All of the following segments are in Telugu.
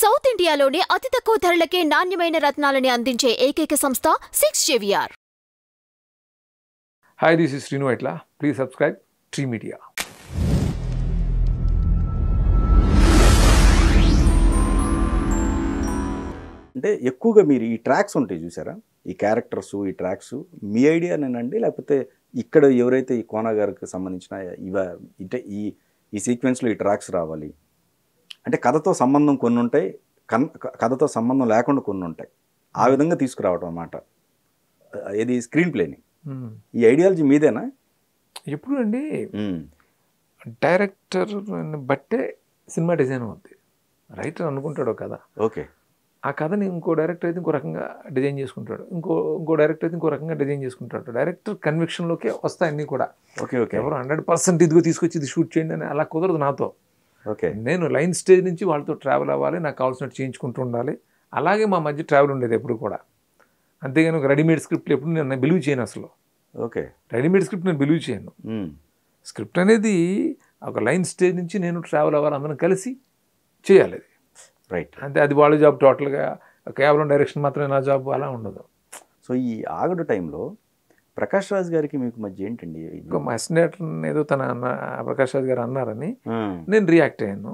సౌత్ ఇండియాలోనే అతి తక్కువ ధరలకే నాణ్యమైన రత్నాలని అందించే ఏకైక సంస్థ 6JVR. Hi, this is Srinu Aitla. Please subscribe Tree Media. అంటే ఎక్కువగా మీరు ఈ ట్రాక్స్ ఉంటాయి చూసారా, ఈ క్యారెక్టర్స్, ఈ ట్రాక్స్ మీ ఐడియానేనండి, లేకపోతే ఇక్కడ ఎవరైతే ఈ కోన గారికి సంబంధించిన అంటే ఈ సీక్వెన్స్లో ఈ ట్రాక్స్ రావాలి అంటే కథతో సంబంధం కొన్ని ఉంటాయి, కథతో సంబంధం లేకుండా కొన్ని ఉంటాయి, ఆ విధంగా తీసుకురావడం అన్నమాట. ఇది స్క్రీన్ ప్లేని ఈ ఐడియాలజీ మీదేనా? ఎప్పుడు అండి డైరెక్టర్ బట్టే సినిమా డిజైన్ అవుద్ది. రైటర్ అనుకుంటాడు కదా, ఓకే ఆ కథని ఇంకో డైరెక్టర్ అయితే ఇంకో రకంగా డిజైన్ చేసుకుంటాడు, ఇంకో డైరెక్టర్ అయితే ఇంకో రకంగా డిజైన్ చేసుకుంటాడు. డైరెక్టర్ కన్విక్షన్లోకే వస్తాయి అన్నీ కూడా. ఓకే ఓకే ఎవరు 100% ఇదిగో తీసుకొచ్చి ఇది షూట్ చేయండి అని అలా కుదరదు నాతో. ఓకే నేను లైన్ స్టేజ్ నుంచి వాళ్ళతో ట్రావెల్ అవ్వాలి, నాకు కావాల్సినట్టు చేయించుకుంటూ ఉండాలి. అలాగే మా మధ్య ట్రావెల్ ఉండేది ఎప్పుడు కూడా. అంతేగాని ఒక రెడీమేడ్ స్క్రిప్ట్ ఎప్పుడు నేను బిలీవ్ చేయను అసలు. ఓకే రెడీమేడ్ స్క్రిప్ట్ నేను బిలీవ్ చేయను. స్క్రిప్ట్ అనేది ఒక లైన్ స్టేజ్ నుంచి నేను ట్రావెల్ అవ్వాలి, అందరం కలిసి చేయాలి అది. రైట్. అంటే అది వాళ్ళ జాబ్, టోటల్గా కేవలం డైరెక్షన్ మాత్రమే నా జాబ్ అలా ఉండదు. సో ఈ ఆగడు టైంలో ప్రకాష్ రాజ్ గారికి మీకు మధ్య ఏంటండి? ఇంకో మా అసిస్టెంట్ ఏదో ప్రకాష్ రాజ్ గారు అన్నారని నేను రియాక్ట్ అయ్యాను.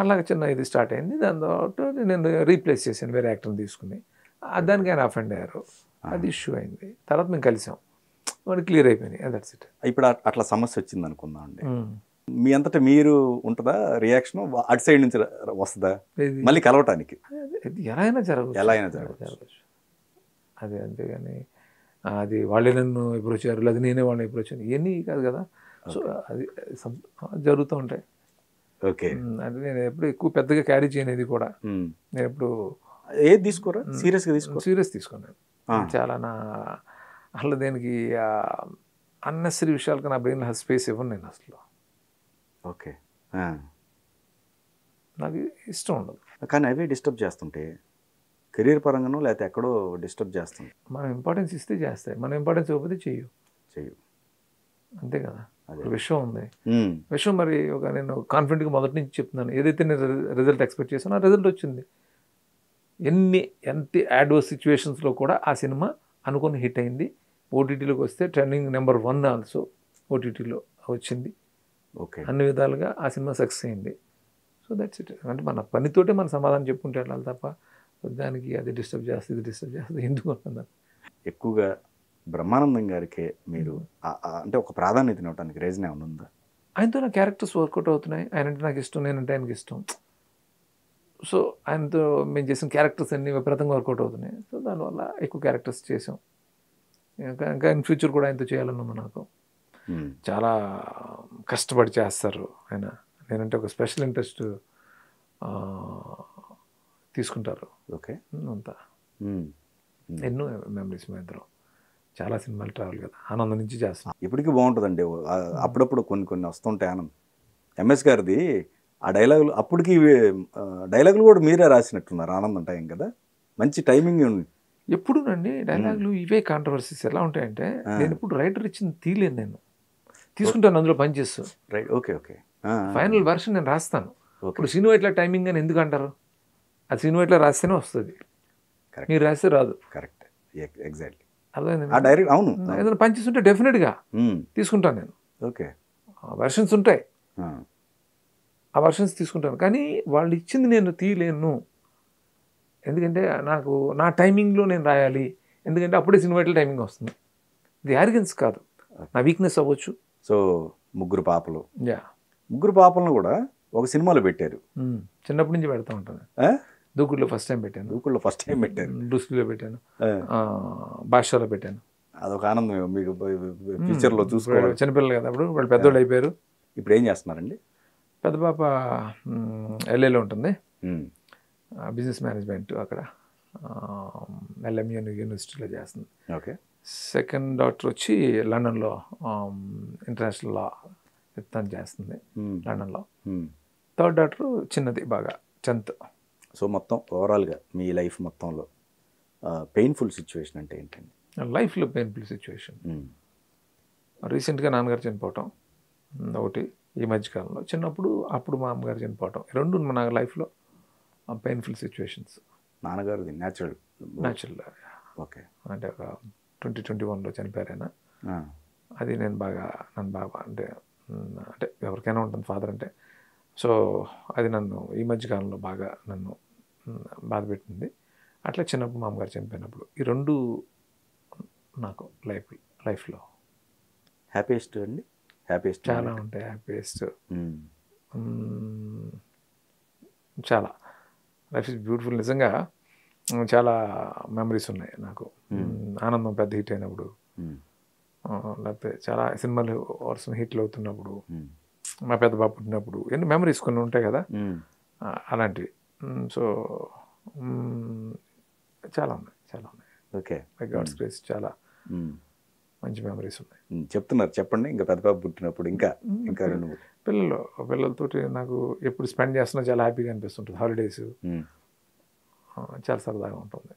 అలాగే చిన్న ఇది స్టార్ట్ అయింది. దాని తర్వాత నేను రీప్లేస్ చేశాను వేరే యాక్టర్ని తీసుకుని. దానికి ఆయన అఫెండ్ అయ్యారు, అది ఇష్యూ అయింది. తర్వాత మేము కలిసాం, వాడు క్లియర్ అయిపోయినాయి. That's it. ఇప్పుడు అట్లా సమస్య వచ్చింది అనుకుందాం అండి, మీ అంతటా మీరు ఉంటుందా రియాక్షన్, అటు సైడ్ నుంచి వస్తుందా మళ్ళీ కలవటానికి? ఎలా అయినా జరగచ్చు అది. అంతేగాని అది వాళ్ళే నన్ను అప్రోచ్ అయ్యారు, లేదా నేనే వాళ్ళని అప్రోచ్ అయ్యాను, ఇవన్నీ కాదు కదా. సో అది జరుగుతూ ఉంటాయి. ఓకే. అది నేను ఎప్పుడు ఎక్కువ పెద్దగా క్యారీ చేయనేది కూడా. నేను ఎప్పుడు ఏది తీసుకోరా, సీరియస్ తీసుకున్నాను చాలా. నా అసలు దేనికి అన్నెసరీ విషయాలకు నా బ్రెయిన్లో స్పేస్ ఇవ్వను నేను అసలు. ఓకే. నాకు ఇష్టం ఉండదు. కానీ అవే డిస్టర్బ్ చేస్తుంటే కెరీర్ పరంగానో లేకపోతే ఎక్కడో డిస్టర్బ్ చేస్తుంది. మనం ఇంపార్టెన్స్ ఇస్తే చేస్తాయి, మనం ఇంపార్టెన్స్ ఇవ్వకపోతే చెయ్యు. అంతే కదా. విషయం ఉంది, విషయం మరి నేను కాన్ఫిడెంట్గా మొదటి నుంచి చెప్తున్నాను. ఏదైతే నేను రిజల్ట్ ఎక్స్పెక్ట్ చేశానో ఆ రిజల్ట్ వచ్చింది. ఎంత యాడ్వర్స్ సిచ్యువేషన్స్లో కూడా ఆ సినిమా అనుకుని హిట్ అయింది. ఓటీటీలోకి వస్తే ట్రెండింగ్ నెంబర్ 1 ఆల్సో ఓటీటీలో వచ్చింది. ఓకే. అన్ని విధాలుగా ఆ సినిమా సక్సెస్ అయింది. So that's it. అంటే మన పనితోటే మన సమాధానం చెప్పుకుంటే వెళ్ళాలి తప్ప దానికి అది డిస్టర్బ్ చేస్తుంది, ఇది డిస్టర్బ్ చేస్తుంది ఎందుకు అంటున్నాను. ఎక్కువగా బ్రహ్మానందం గారికి మీరు అంటే ఒక ప్రాధాన్యత ఇవ్వడానికి రీజన్ ఏమైనా ఉందా? ఆయనతో నా క్యారెక్టర్స్ వర్కౌట్ అవుతున్నాయి. ఆయనంటే నాకు ఇష్టం, నేనంటే ఆయనకి ఇష్టం. సో ఆయనతో మేము చేసిన క్యారెక్టర్స్ అన్నీ విపరీతంగా వర్కౌట్ అవుతున్నాయి. సో దానివల్ల ఎక్కువ క్యారెక్టర్స్ చేసాం. ఇంకా ఇన్ ఫ్యూచర్ కూడా ఆయనతో చేయాలని ఉంది నాకు. చాలా కష్టపడి చేస్తారు ఆయన. నేనంటే ఒక స్పెషల్ ఇంట్రెస్ట్ తీసుకుంటారు. ఓకే. అంతా ఎన్నో మెమరీస్ మా ఇద్దరం. చాలా సినిమాలు ట్రావెల్ కదా, ఆనందం నుంచి చేస్తాం. ఇప్పటికీ బాగుంటుందండి. అప్పుడప్పుడు కొన్ని వస్తుంటాయి ఆనందం. ఎంఎస్ గారిది ఆ డైలాగులు, అప్పటికి డైలాగులు కూడా మీరే రాసినట్టున్నారు ఆనందం టైం కదా, మంచి టైమింగ్ ఉంది. ఎప్పుడునండి డైలాగులు ఇవే కాంట్రవర్సీస్ ఎలా ఉంటాయంటే, నేను ఇప్పుడు రైటర్ ఇచ్చింది తీయలేను, నేను తీసుకుంటాను అందులో పనిచేస్తూ. Right. Okay okay. Final version నేను రాస్తాను. ఇప్పుడు సినిమా ఇట్లా టైమింగ్ అని ఎందుకు అంటారు? అది సినిమా ఇట్లా రాస్తేనే వస్తుంది, మీరు రాస్తే రాదు. Correct, exactly. అదే అవును. ఏదైనా పనిచేస్తుంటే డెఫినెట్గా తీసుకుంటాను నేను. ఓకే. వర్షన్స్ ఉంటాయి, ఆ వర్షన్స్ తీసుకుంటాను. కానీ వాళ్ళు ఇచ్చింది నేను తీయలేను, ఎందుకంటే నాకు నా టైమింగ్లో నేను రాయాలి. ఎందుకంటే అప్పుడే సినిమా ఇట్లా టైమింగ్ వస్తుంది. ఇది యారిగెన్స్ కాదు, నా వీక్నెస్ అవ్వచ్చు. సో ముగ్గురు పాపలను కూడా ఒక సినిమాలో పెట్టారు. చిన్నప్పటి నుంచి పెడతా ఉంటాను. దూకుడులో ఫస్ట్ టైం పెట్టాను, పెట్టారు, బ్రూస్లీలో పెట్టాను, భాషలో పెట్టాను. అదొక ఆనందం మీకు ఫ్యూచర్లో చూసుకోవాలి. చిన్నపిల్లలు కదా అప్పుడు, వాళ్ళు పెద్దోళ్ళు అయిపోయారు. ఇప్పుడు ఏం చేస్తున్నారండి? పెద్ద పాప LAలో ఉంటుంది, బిజినెస్ మేనేజ్మెంట్ అక్కడ LMU యూనివర్సిటీలో చేస్తుంది. ఓకే. సెకండ్ డాక్టర్ వచ్చి లండన్లో ఇంటర్నేషనల్ లా తను చేస్తుంది, లండన్లో. థర్డ్ డాక్టర్ చిన్నది బాగా, 10th. సో మొత్తం ఓవరాల్గా మీ లైఫ్ మొత్తంలో పెయిన్ఫుల్ సిచ్యువేషన్ అంటే ఏంటండి? లైఫ్లో పెయిన్ఫుల్ సిచ్యువేషన్ రీసెంట్గా నాన్నగారు చనిపోవటం ఒకటి, ఈ మధ్యకాలంలో. చిన్నప్పుడు అప్పుడు మా అమ్మగారు చనిపోవటం, రెండు నా లైఫ్లో పెయిన్ఫుల్ సిచ్యువేషన్స్. నాన్నగారిది న్యాచురల్. ఓకే. అంటే ఒక 2021లో చనిపోయారు ఆయన. అది నన్ను బాగా అంటే ఎవరికైనా ఉంటుంది ఫాదర్ అంటే. సో అది నన్ను ఈ మధ్యకాలంలో బాగా నన్ను బాధ పెట్టింది. అట్లా చిన్నప్పుడు మా అమ్మగారు చనిపోయినప్పుడు ఈ రెండు నాకు లైఫ్లో హ్యాపీయెస్ట్ అండి. హ్యాపీయెస్ట్ చాలా ఉంటాయి. హ్యాపీయెస్ట్ చాలా. Life is beautiful. నిజంగా చాలా మెమరీస్ ఉన్నాయి నాకు. ఆనందం పెద్ద హిట్ అయినప్పుడు, లేకపోతే చాలా సినిమాలు వర్షం హిట్లు అవుతున్నప్పుడు, మా పెద్ద బాబు పుట్టినప్పుడు, ఎన్ని మెమరీస్ కొన్ని ఉంటాయి కదా అలాంటివి. సో చాలా ఉన్నాయి. ఓకే. బై గాడ్స్ గ్రేస్ చాలా మంచి మెమరీస్ ఉన్నాయి. చెప్తున్నారు, చెప్పండి. ఇంకా పెద్ద బాబు పుట్టినప్పుడు ఇంకా రెండు పిల్లలతోటి నాకు ఎప్పుడు స్పెండ్ చేస్తున్నా చాలా హ్యాపీగా అనిపిస్తుంటుంది. హాలిడేస్ చాలా సరదాగా ఉంటుంది.